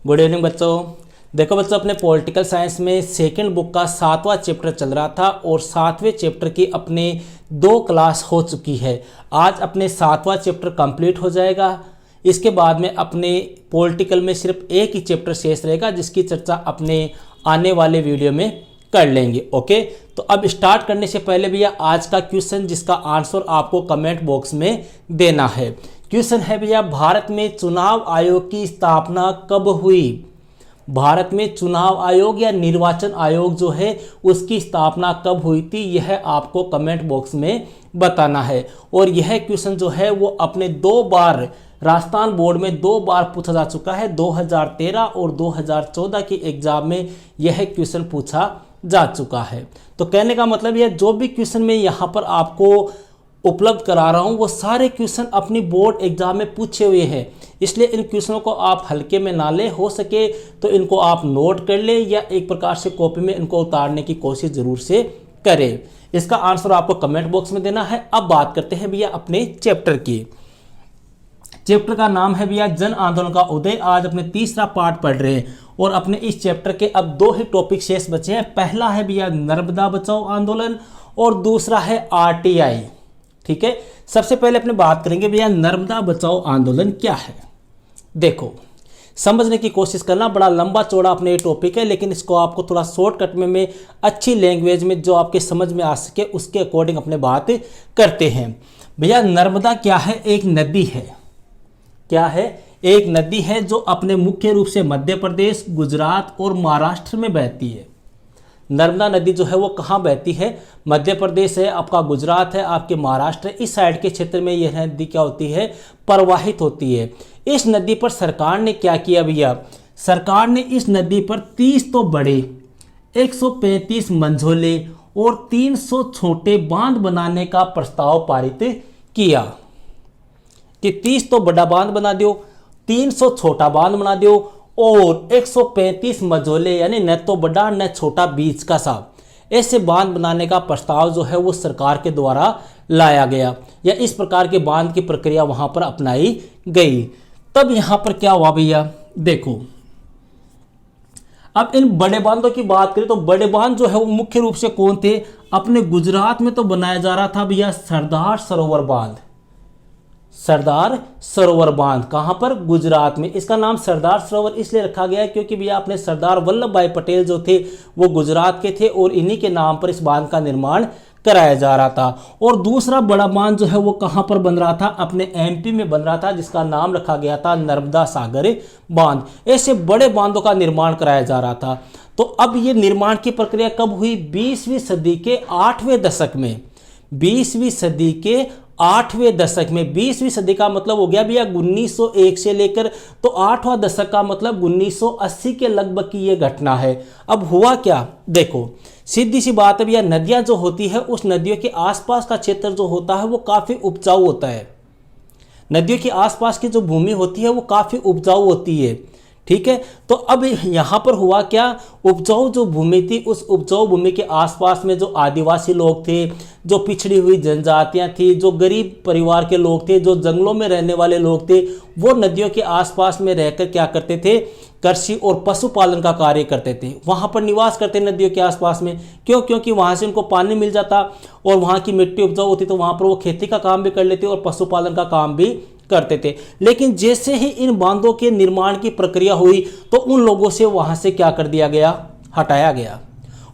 Good evening बच्चों। देखो बच्चों, अपने पॉलिटिकल साइंस में सेकंड बुक का 7वां चैप्टर चल रहा था और 7वें चैप्टर की अपने 2 क्लास हो चुकी है। आज अपने 7वां चैप्टर कंप्लीट हो जाएगा। इसके बाद में अपने पॉलिटिकल में सिर्फ एक ही चैप्टर शेष रहेगा, जिसकी चर्चा अपने आने वाले वीडियो में कर लेंगे। ओके, तो अब स्टार्ट करने से पहले भैया आज का क्वेश्चन, जिसका आंसर आपको कमेंट बॉक्स में देना है। क्वेश्चन है भैया, भारत में चुनाव आयोग की स्थापना कब हुई? भारत में चुनाव आयोग या निर्वाचन आयोग जो है उसकी स्थापना कब हुई थी, यह आपको कमेंट बॉक्स में बताना है। और यह क्वेश्चन जो है वो अपने 2 बार राजस्थान बोर्ड में 2 बार पूछा जा चुका है। 2013 और 2014 की एग्जाम में यह क्वेश्चन पूछा जा चुका है। तो कहने का मतलब यह, जो भी क्वेश्चन मैं यहाँ पर आपको उपलब्ध करा रहा हूँ वो सारे क्वेश्चन अपनी बोर्ड एग्जाम में पूछे हुए हैं, इसलिए इन क्वेश्चनों को आप हल्के में ना ले। हो सके तो इनको आप नोट कर ले या एक प्रकार से कॉपी में इनको उतारने की कोशिश जरूर से करें। इसका आंसर आपको कमेंट बॉक्स में देना है। अब बात करते हैं भैया अपने चैप्टर की। चैप्टर का नाम है भैया जन आंदोलन का उदय। आज अपने तीसरा पार्ट पढ़ रहे हैं और अपने इस चैप्टर के अब 2 ही टॉपिक शेष बचे हैं। पहला है भैया नर्मदा बचाओ आंदोलन और दूसरा है आरटीआई। ठीक है, सबसे पहले अपने बात करेंगे भैया नर्मदा बचाओ आंदोलन क्या है। देखो, समझने की कोशिश करना, बड़ा लंबा चौड़ा अपने ये टॉपिक है, लेकिन इसको आपको थोड़ा शॉर्टकट में अच्छी लैंग्वेज में जो आपके समझ में आ सके उसके अकॉर्डिंग अपने बात करते हैं। भैया नर्मदा क्या है? एक नदी है। क्या है? एक नदी है जो अपने मुख्य रूप से मध्य प्रदेश, गुजरात और महाराष्ट्र में बहती है। नर्मदा नदी जो है वो कहाँ बहती है? मध्य प्रदेश है, आपका गुजरात है, आपके महाराष्ट्र है, इस साइड के क्षेत्र में यह नदी क्या होती है? प्रवाहित होती है। इस नदी पर सरकार ने क्या किया भैया? सरकार ने इस नदी पर 30 तो बड़े, 135 मंझोले और 300 छोटे बांध बनाने का प्रस्ताव पारित किया कि 30 तो बड़ा बांध बना दो, 300 छोटा बांध बना दो और 135 मझोले, यानी न तो बड़ा न छोटा, बीच का सा, ऐसे बांध बनाने का प्रस्ताव जो है वो सरकार के द्वारा लाया गया या इस प्रकार के बांध की प्रक्रिया वहां पर अपनाई गई। तब यहां पर क्या हुआ भैया? देखो, अब इन बड़े बांधों की बात करें तो बड़े बांध जो है वो मुख्य रूप से कौन थे? अपने गुजरात में तो बनाया जा रहा था भैया सरदार सरोवर बांध। सरदार सरोवर बांध कहां पर? गुजरात में। इसका नाम सरदार सरोवर इसलिए रखा गया है क्योंकि भैया अपने सरदार वल्लभ भाई पटेल जो थे वो गुजरात के थे और इन्हीं के नाम पर इस बांध का निर्माण कराया जा रहा था। और दूसरा बड़ा बांध जो है वो कहां पर बन रहा था? अपने एमपी में बन रहा था, जिसका नाम रखा गया था नर्मदा सागर बांध। ऐसे बड़े बांधों का निर्माण कराया जा रहा था। तो अब ये निर्माण की प्रक्रिया कब हुई? 20वीं सदी के 8वें दशक में। 20वीं सदी के 8वें दशक में। 20वीं सदी का मतलब हो गया भैया 1901 से लेकर, तो 8वां दशक का मतलब 1980 के लगभग की यह घटना है। अब हुआ क्या? देखो, सीधी सी बात है भैया, नदियां जो होती है उस नदियों के आसपास का क्षेत्र जो होता है वो काफी उपजाऊ होता है। नदियों के आसपास की जो भूमि होती है वो काफी उपजाऊ होती है। ठीक है, तो अब यहाँ पर हुआ क्या? उपजाऊ जो भूमि थी, उस उपजाऊ भूमि के आसपास में जो आदिवासी लोग थे, जो पिछड़ी हुई जनजातियां थी, जो गरीब परिवार के लोग थे, जो जंगलों में रहने वाले लोग थे, वो नदियों के आसपास में रहकर क्या करते थे? कृषि और पशुपालन का कार्य करते थे। वहां पर निवास करते नदियों के आसपास में। क्यों? क्योंकि वहां से उनको पानी मिल जाता और वहां की मिट्टी उपजाऊ होती, तो वहां पर वो खेती का काम भी कर लेते और पशुपालन का काम भी करते थे। लेकिन जैसे ही इन बांधों के निर्माण की प्रक्रिया हुई तो उन लोगों से वहां से क्या कर दिया गया? हटाया गया।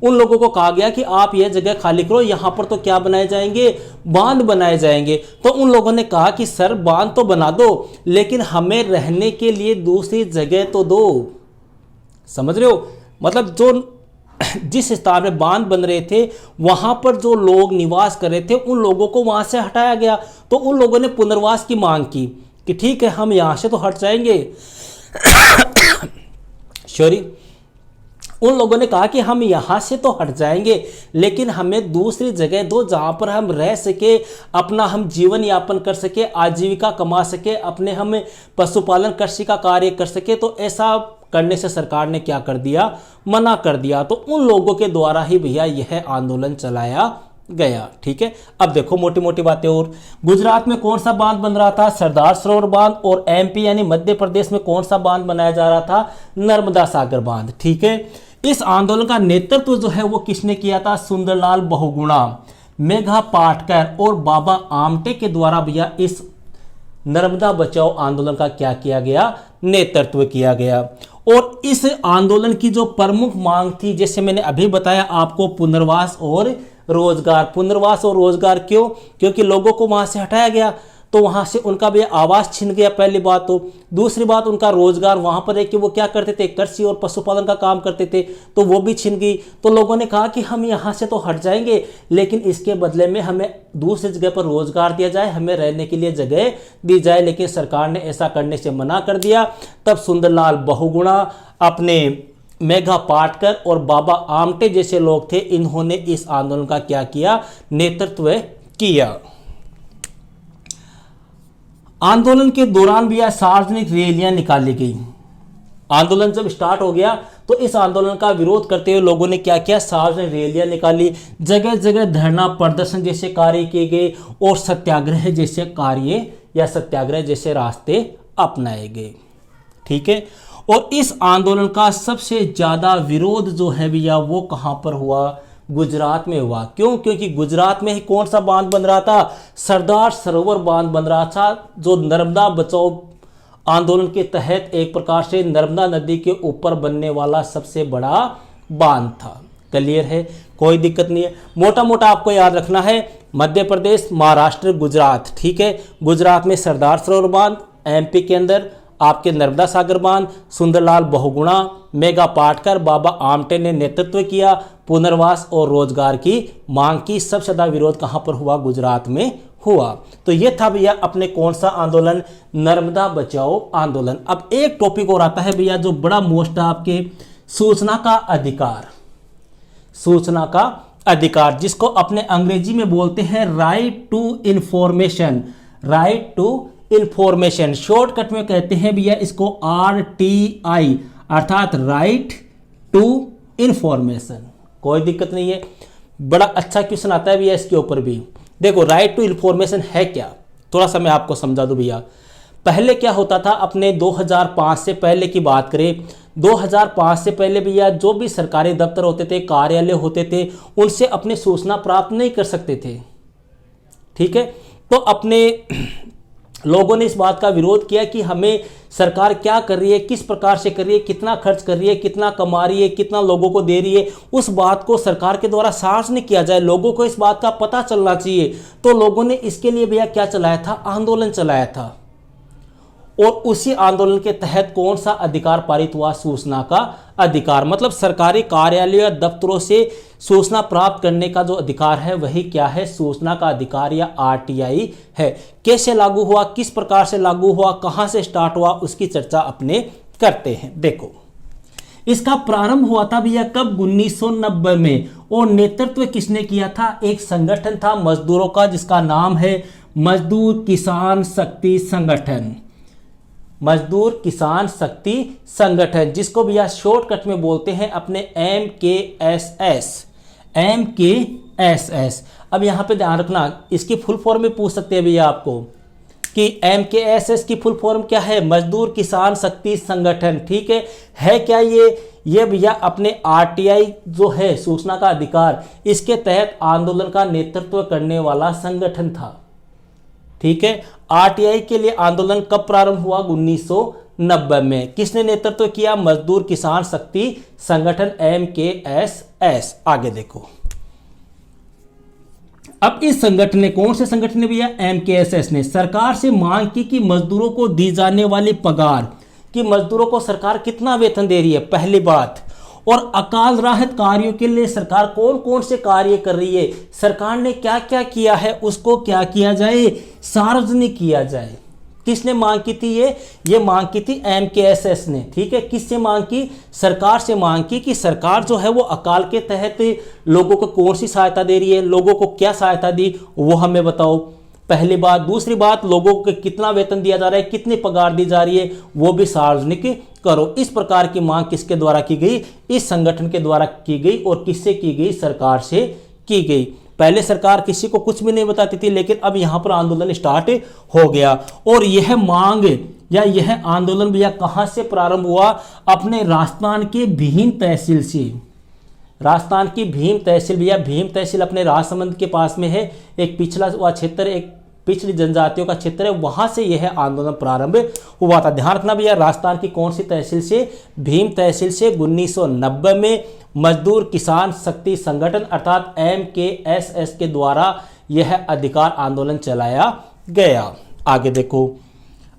उन लोगों को कहा गया कि आप यह जगह खाली करो, यहां पर तो क्या बनाए जाएंगे? बांध बनाए जाएंगे। तो उन लोगों ने कहा कि सर बांध तो बना दो, लेकिन हमें रहने के लिए दूसरी जगह तो दो। समझ रहे हो? मतलब जो जिस स्थान में बांध बन रहे थे वहां पर जो लोग निवास कर रहे थे उन लोगों को वहां से हटाया गया। तो उन लोगों ने पुनर्वास की मांग की कि ठीक है, हम यहां से तो हट जाएंगे सॉरी, उन लोगों ने कहा कि हम यहां से तो हट जाएंगे, लेकिन हमें दूसरी जगह दो जहां पर हम रह सके, अपना हम जीवन यापन कर सके, आजीविका कमा सके, अपने हम पशुपालन कृषि का कार्य कर सके। तो ऐसा करने से सरकार ने क्या कर दिया? मना कर दिया। तो उन लोगों के द्वारा ही भैया यह आंदोलन चलाया गया। ठीक है, अब देखो मोटी मोटी बातें और। गुजरात में कौन सा बांध बन रहा था? सरदार सरोवर बांध। और एमपी यानी मध्य प्रदेश में कौन सा बांध बनाया जा रहा था? नर्मदा सागर बांध। ठीक है, इस आंदोलन का नेतृत्व जो है वो किसने किया था? सुंदरलाल बहुगुणा, मेघा पाटकर और बाबा आमटे के द्वारा भैया इस नर्मदा बचाओ आंदोलन का क्या किया गया? नेतृत्व किया गया। और इस आंदोलन की जो प्रमुख मांग थी, जैसे मैंने अभी बताया आपको, पुनर्वास और रोजगार। पुनर्वास और रोजगार क्यों? क्योंकि लोगों को वहां से हटाया गया, तो वहां से उनका भी आवास छिन गया, पहली बात तो। दूसरी बात, उनका रोजगार वहां पर है कि वो क्या करते थे? कृषि और पशुपालन का काम करते थे, तो वो भी छिन गई। तो लोगों ने कहा कि हम यहां से तो हट जाएंगे, लेकिन इसके बदले में हमें दूसरी जगह पर रोजगार दिया जाए, हमें रहने के लिए जगह दी जाए। लेकिन सरकार ने ऐसा करने से मना कर दिया। तब सुंदरलाल बहुगुणा, अपने मेघा पाटकर और बाबा आमटे जैसे लोग थे, इन्होंने इस आंदोलन का क्या किया? नेतृत्व किया। आंदोलन के दौरान भी सार्वजनिक रैलियां निकाली गई। आंदोलन जब स्टार्ट हो गया तो इस आंदोलन का विरोध करते हुए लोगों ने क्या किया? सार्वजनिक रैलियां निकाली, जगह जगह धरना प्रदर्शन जैसे कार्य किए गए और सत्याग्रह जैसे कार्य या सत्याग्रह जैसे रास्ते अपनाए गए। ठीक है, और इस आंदोलन का सबसे ज्यादा विरोध जो है भैया वो कहां पर हुआ? गुजरात में हुआ। क्यों? क्योंकि गुजरात में ही कौन सा बांध बन रहा था? सरदार सरोवर बांध बन रहा था, जो नर्मदा बचाओ आंदोलन के तहत एक प्रकार से नर्मदा नदी के ऊपर बनने वाला सबसे बड़ा बांध था। क्लियर है? कोई दिक्कत नहीं है। मोटा मोटा आपको याद रखना है, मध्य प्रदेश, महाराष्ट्र, गुजरात। ठीक है, गुजरात में सरदार सरोवर बांध, एमपी के अंदर आपके नर्मदा सागर बांध, सुंदरलाल बहुगुणा, मेघा पाटकर, बाबा आमटे ने नेतृत्व किया, पुनर्वास और रोजगार की मांग की। सबसे ज्यादा विरोध कहां पर हुआ? गुजरात में हुआ। तो यह था भैया अपने कौन सा आंदोलन? नर्मदा बचाओ आंदोलन। अब एक टॉपिक और आता है भैया जो बड़ा मोस्ट है आपके, सूचना का अधिकार। सूचना का अधिकार, जिसको अपने अंग्रेजी में बोलते हैं right to information. Right to information, shortcut में कहते हैं भैया इसको RTI, अर्थात राइट टू इंफॉर्मेशन। कोई दिक्कत नहीं है, बड़ा अच्छा क्वेश्चन आता है भैया इसके ऊपर भी। देखो, राइट टू इंफॉर्मेशन है क्या? थोड़ा सा मैं आपको समझा दूं भैया। पहले क्या होता था, अपने 2005 से पहले की बात करें, 2005 से पहले भैया जो भी सरकारी दफ्तर होते थे, कार्यालय होते थे, उनसे अपने सूचना प्राप्त नहीं कर सकते थे। ठीक है, तो अपने लोगों ने इस बात का विरोध किया कि हमें सरकार क्या कर रही है, किस प्रकार से कर रही है, कितना खर्च कर रही है, कितना कमा रही है, कितना लोगों को दे रही है, उस बात को सरकार के द्वारा सार्वजनिक किया जाए, लोगों को इस बात का पता चलना चाहिए। तो लोगों ने इसके लिए भैया क्या चलाया था? आंदोलन चलाया था। और उसी आंदोलन के तहत कौन सा अधिकार पारित हुआ? सूचना का अधिकार। मतलब सरकारी कार्यालय या दफ्तरों से सूचना प्राप्त करने का जो अधिकार है वही क्या है? सूचना का अधिकार या RTI है। कैसे लागू हुआ, किस प्रकार से लागू हुआ, कहां से स्टार्ट हुआ, उसकी चर्चा अपने करते हैं। देखो, इसका प्रारंभ हुआ था भैया कब? 1990 में। और नेतृत्व किसने किया था? एक संगठन था मजदूरों का, जिसका नाम है मजदूर किसान शक्ति संगठन। मजदूर किसान शक्ति संगठन, जिसको भैया शॉर्टकट में बोलते हैं अपने MKSS। MKSS। अब यहां पे ध्यान रखना, इसकी फुल फॉर्म में पूछ सकते हैं भैया आपको कि MKSS की फुल फॉर्म क्या है? मजदूर किसान शक्ति संगठन। ठीक है क्या ये भैया अपने RTI जो है सूचना का अधिकार, इसके तहत आंदोलन का नेतृत्व करने वाला संगठन था। ठीक है, RTI के लिए आंदोलन कब प्रारंभ हुआ? 1990 में। किसने नेतृत्व किया? मजदूर किसान शक्ति संगठन MKSS। आगे देखो, अब इस संगठन ने, कौन से संगठन ने भैया? MKSS ने सरकार से मांग की कि मजदूरों को दी जाने वाली पगार, कि मजदूरों को सरकार कितना वेतन दे रही है, पहली बात। और अकाल राहत कार्यों के लिए सरकार कौन कौन से कार्य कर रही है, सरकार ने क्या क्या किया है, उसको क्या किया जाए? सार्वजनिक किया जाए। किसने मांग की थी? ये मांग की थी MKSS ने। ठीक है, किससे मांग की? सरकार से मांग की कि सरकार जो है वो अकाल के तहत लोगों को कौन सी सहायता दे रही है, लोगों को क्या सहायता दी वो हमें बताओ, पहली बात। दूसरी बात, लोगों को कितना वेतन दिया जा रहा है, कितनी पगार दी जा रही है, वो भी सार्वजनिक करो। इस प्रकार की मांग किसके द्वारा की गई? इस संगठन के द्वारा की गई। और किससे की गई? सरकार से की गई। पहले सरकार किसी को कुछ भी नहीं बताती थी, लेकिन अब यहां पर आंदोलन स्टार्ट हो गया। और यह मांग या यह आंदोलन भैया कहां से प्रारंभ हुआ? अपने राजस्थान के भीम तहसील से। राजस्थान की भीम तहसील भैया, भीम तहसील अपने राजसमंद के पास में है, एक पिछड़ा हुआ क्षेत्र, एक पिछड़ी जनजातियों का क्षेत्र है, वहां से यह आंदोलन प्रारंभ हुआ था। ध्यान रखना भैया, राजस्थान की कौन सी तहसील से? भीम तहसील से। 1990 में मजदूर किसान शक्ति संगठन अर्थात MKSS के द्वारा यह अधिकार आंदोलन चलाया गया। आगे देखो,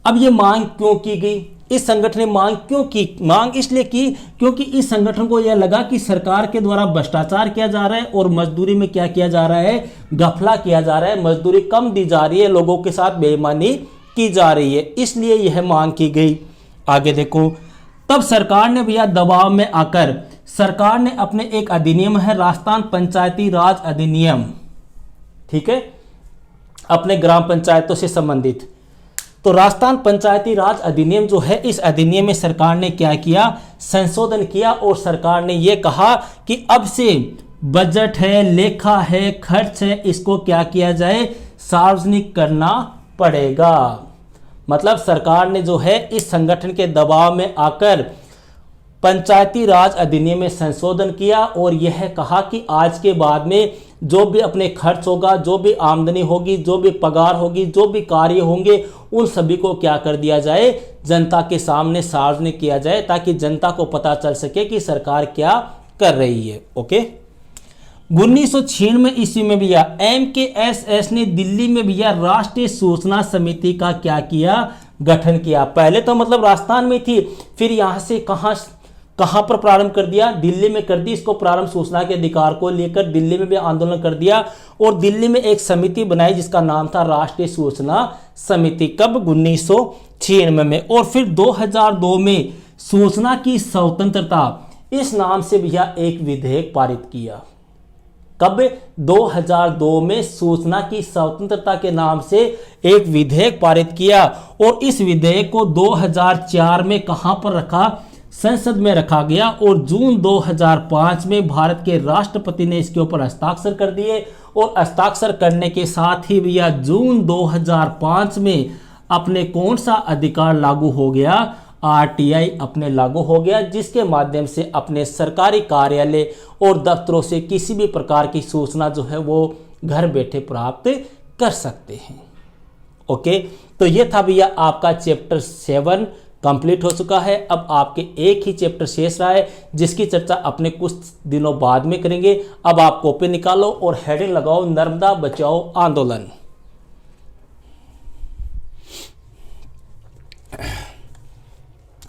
अब ये मांग क्यों की गई? इस संगठन ने मांग क्यों की? मांग इसलिए की क्योंकि इस संगठन को यह लगा कि सरकार के द्वारा भ्रष्टाचार किया जा रहा है और मजदूरी में क्या किया जा रहा है? घपला किया जा रहा है, मजदूरी कम दी जा रही है, लोगों के साथ बेईमानी की जा रही है, इसलिए यह मांग की गई। आगे देखो, तब सरकार ने भैया दबाव में आकर सरकार ने अपने एक अधिनियम है, राजस्थान पंचायती राज अधिनियम, ठीक है, अपने ग्राम पंचायतों से संबंधित। तो राजस्थान पंचायती राज अधिनियम जो है, इस अधिनियम में सरकार ने क्या किया? संशोधन किया और सरकार ने यह कहा कि अब से बजट है, लेखा है, खर्च है, इसको क्या किया जाए? सार्वजनिक करना पड़ेगा। मतलब सरकार ने जो है इस संगठन के दबाव में आकर पंचायती राज अधिनियम में संशोधन किया और यह कहा कि आज के बाद में जो भी अपने खर्च होगा, जो भी आमदनी होगी, जो भी पगार होगी, जो भी कार्य होंगे, उन सभी को क्या कर दिया जाए? जनता के सामने सार्वजनिक किया जाए, ताकि जनता को पता चल सके कि सरकार क्या कर रही है। ओके। 1996 ईस्वी में भैया MKSS ने दिल्ली में भैया राष्ट्रीय सूचना समिति का क्या किया? गठन किया। पहले तो मतलब राजस्थान में थी, फिर यहां से कहां पर प्रारंभ कर दिया? दिल्ली में कर दी इसको प्रारंभ। सूचना के अधिकार को लेकर दिल्ली में भी आंदोलन कर दिया और दिल्ली में एक समिति बनाई जिसका नाम था राष्ट्रीय सूचना समिति। कब? 1996 में। और फिर 2002 में सूचना की स्वतंत्रता इस नाम से भैया एक विधेयक पारित किया। कब? 2002 में सूचना की स्वतंत्रता के नाम से एक विधेयक पारित किया और इस विधेयक को 2004 में कहां पर रखा? संसद में रखा गया और जून 2005 में भारत के राष्ट्रपति ने इसके ऊपर हस्ताक्षर कर दिए और हस्ताक्षर करने के साथ ही भैया जून 2005 में अपने कौन सा अधिकार लागू हो गया? RTI अपने लागू हो गया, जिसके माध्यम से अपने सरकारी कार्यालय और दफ्तरों से किसी भी प्रकार की सूचना जो है वो घर बैठे प्राप्त कर सकते हैं। ओके, तो ये था भैया आपका चैप्टर 7 कंप्लीट हो चुका है। अब आपके एक ही चैप्टर शेष रहा है जिसकी चर्चा अपने कुछ दिनों बाद में करेंगे। अब आप कॉपी निकालो और हेडिंग लगाओ, नर्मदा बचाओ आंदोलन।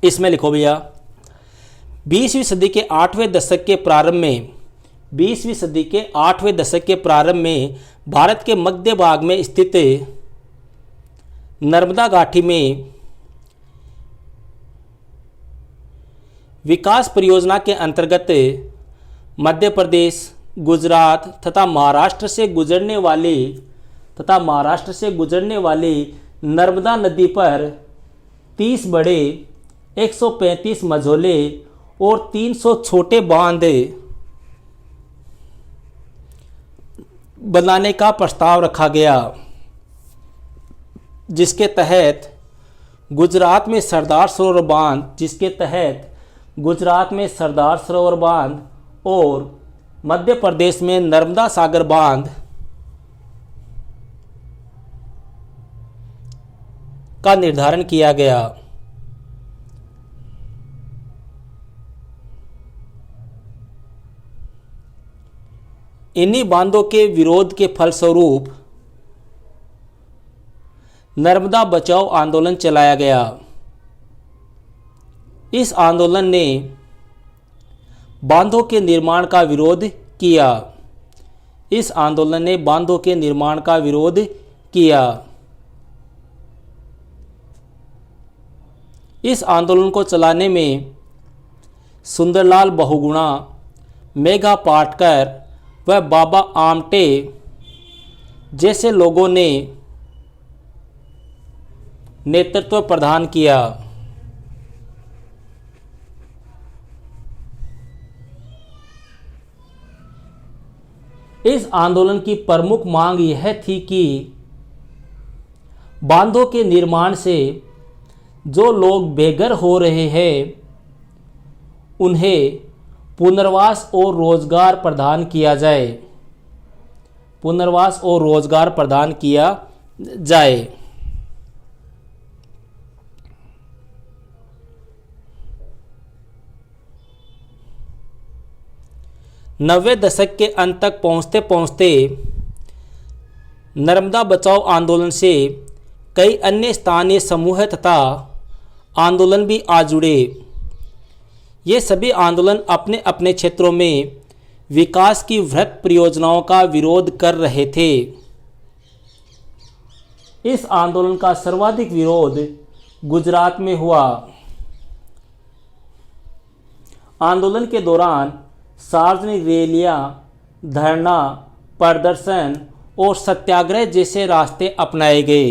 इसमें लिखो भैया, 20वीं सदी के 8वें दशक के प्रारंभ में 20वीं सदी के 8वें दशक के प्रारंभ में भारत के मध्य भाग में स्थित नर्मदा घाटी में विकास परियोजना के अंतर्गत मध्य प्रदेश, गुजरात तथा महाराष्ट्र से गुजरने वाली नर्मदा नदी पर 30 बड़े, 135 मझोले और 300 छोटे बांध बनाने का प्रस्ताव रखा गया, जिसके तहत गुजरात में सरदार सरोवर बांध और मध्य प्रदेश में नर्मदा सागर बांध का निर्धारण किया गया। इन्हीं बांधों के विरोध के फलस्वरूप नर्मदा बचाओ आंदोलन चलाया गया। इस आंदोलन ने बांधों के निर्माण का विरोध किया। इस आंदोलन को चलाने में सुंदरलाल बहुगुणा, मेघा पाटकर व बाबा आमटे जैसे लोगों ने नेतृत्व प्रदान किया। इस आंदोलन की प्रमुख मांग यह थी कि बांधों के निर्माण से जो लोग बेघर हो रहे हैं उन्हें पुनर्वास और रोजगार प्रदान किया जाए। पुनर्वास और रोजगार प्रदान किया जाए। नब्बे दशक के अंत तक पहुंचते पहुंचते नर्मदा बचाओ आंदोलन से कई अन्य स्थानीय समूह तथा आंदोलन भी आ जुड़े। ये सभी आंदोलन अपने अपने क्षेत्रों में विकास की वृहत परियोजनाओं का विरोध कर रहे थे। इस आंदोलन का सर्वाधिक विरोध गुजरात में हुआ। आंदोलन के दौरान सार्वजनिक रैलियां, धरना, प्रदर्शन और सत्याग्रह जैसे रास्ते अपनाए गए।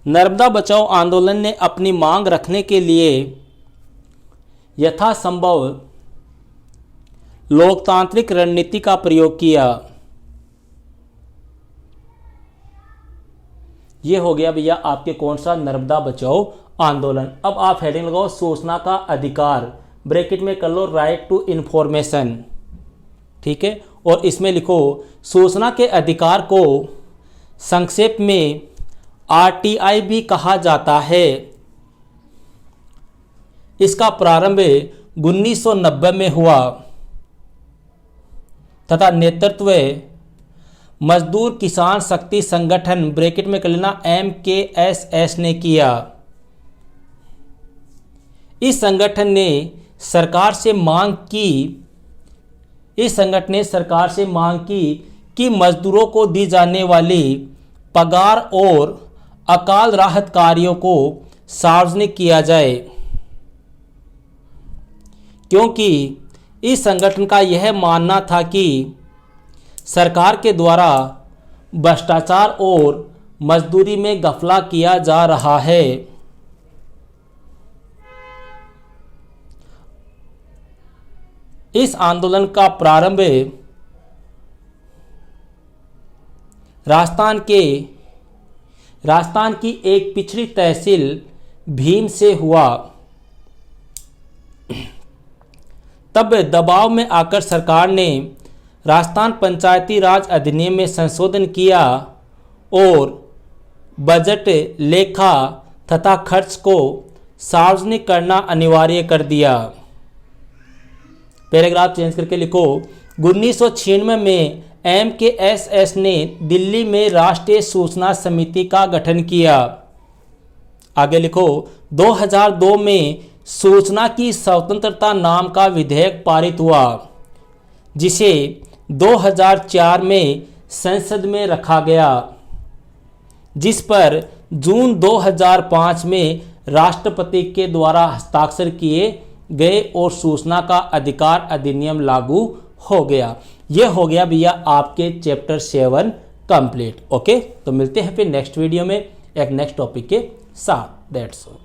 नर्मदा बचाओ आंदोलन ने अपनी मांग रखने के लिए यथासंभव लोकतांत्रिक रणनीति का प्रयोग किया। यह हो गया भैया आपके कौन सा नर्मदा बचाओ आंदोलन। अब आप हेडिंग लगाओ सूचना का अधिकार, ब्रैकेट में कर लो राइट टू इंफॉर्मेशन, ठीक है। और इसमें लिखो सूचना के अधिकार को संक्षेप में आरटीआई भी कहा जाता है। इसका प्रारंभ 1990 में हुआ तथा नेतृत्व मजदूर किसान शक्ति संगठन, ब्रैकेट में कर लेना MKSS ने किया। इस संगठन ने सरकार से मांग की कि मजदूरों को दी जाने वाली पगार और अकाल राहत कार्यों को सार्वजनिक किया जाए, क्योंकि इस संगठन का यह मानना था कि सरकार के द्वारा भ्रष्टाचार और मजदूरी में घपला किया जा रहा है। इस आंदोलन का प्रारंभ राजस्थान की एक पिछड़ी तहसील भीम से हुआ। तब दबाव में आकर सरकार ने राजस्थान पंचायती राज अधिनियम में संशोधन किया और बजट, लेखा तथा खर्च को सार्वजनिक करना अनिवार्य कर दिया। पैराग्राफ चेंज करके लिखो 1996 में MKSS ने दिल्ली में राष्ट्रीय सूचना समिति का गठन किया। आगे लिखो 2002 में सूचना की स्वतंत्रता नाम का विधेयक पारित हुआ, जिसे 2004 में संसद में रखा गया, जिस पर जून 2005 में राष्ट्रपति के द्वारा हस्ताक्षर किए गए और सूचना का अधिकार अधिनियम लागू हो गया। यह हो गया भैया आपके चैप्टर 7 कंप्लीट। ओके, तो मिलते हैं फिर नेक्स्ट वीडियो में एक नेक्स्ट टॉपिक के साथ। That's all.